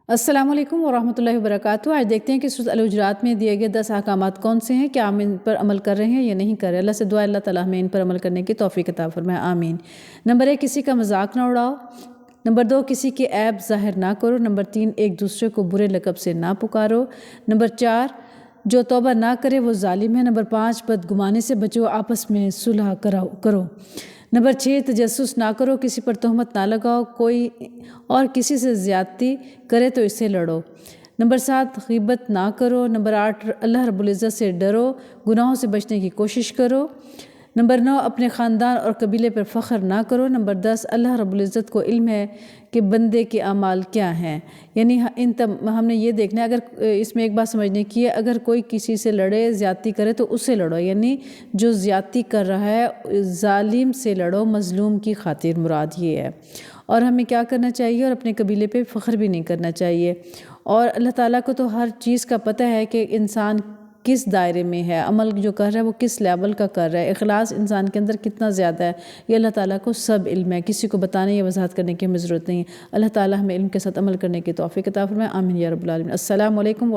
السلام علیکم ورحمۃ اللہ وبرکاتہ۔ آج دیکھتے ہیں کہ سورۃ الحجرات میں دیے گئے 10 احکامات کون سے ہیں، کیا ہم ان پر عمل کر رہے ہیں یا نہیں کر رہے۔ اللہ سے دعا اللہ تعالیٰ ہمیں ان پر عمل کرنے کی توفیق عطا فرمائے، آمین۔ نمبر 1، کسی کا مذاق نہ اڑاؤ۔ نمبر 2، کسی کے عیب ظاہر نہ کرو۔ نمبر 3، ایک دوسرے کو برے لقب سے نہ پکارو۔ نمبر 4، جو توبہ نہ کرے وہ ظالم ہے۔ نمبر 5، بدگمانی سے بچو، آپس میں صلح کرو۔ نمبر 6، تجسس نہ کرو، کسی پر تہمت نہ لگاؤ، کوئی اور کسی سے زیادتی کرے تو اس سے لڑو۔ نمبر 7، غیبت نہ کرو۔ نمبر 8، اللہ رب العزت سے ڈرو، گناہوں سے بچنے کی کوشش کرو۔ نمبر 9، اپنے خاندان اور قبیلے پر فخر نہ کرو۔ نمبر 10، اللہ رب العزت کو علم ہے کہ بندے کے اعمال کیا ہیں، یعنی ہم نے یہ دیکھنا ہے، اگر اس میں ایک بات سمجھنے کی ہے، اگر کوئی کسی سے لڑے، زیادتی کرے تو اس سے لڑو، یعنی جو زیادتی کر رہا ہے ظالم سے لڑو، مظلوم کی خاطر مراد یہ ہے۔ اور ہمیں کیا کرنا چاہیے، اور اپنے قبیلے پہ فخر بھی نہیں کرنا چاہیے۔ اور اللہ تعالیٰ کو تو ہر چیز کا پتہ ہے کہ انسان کس دائرے میں ہے، عمل جو کر رہا ہے وہ کس لیول کا کر رہا ہے، اخلاص انسان کے اندر کتنا زیادہ ہے، یہ اللہ تعالیٰ کو سب علم ہے، کسی کو بتانے یا وضاحت کرنے کی ہمیں ضرورت نہیں ہے۔ اللہ تعالیٰ ہمیں علم کے ساتھ عمل کرنے کی توفیق عطا فرمائے، آمین یا رب العالمین۔ السلام علیکم۔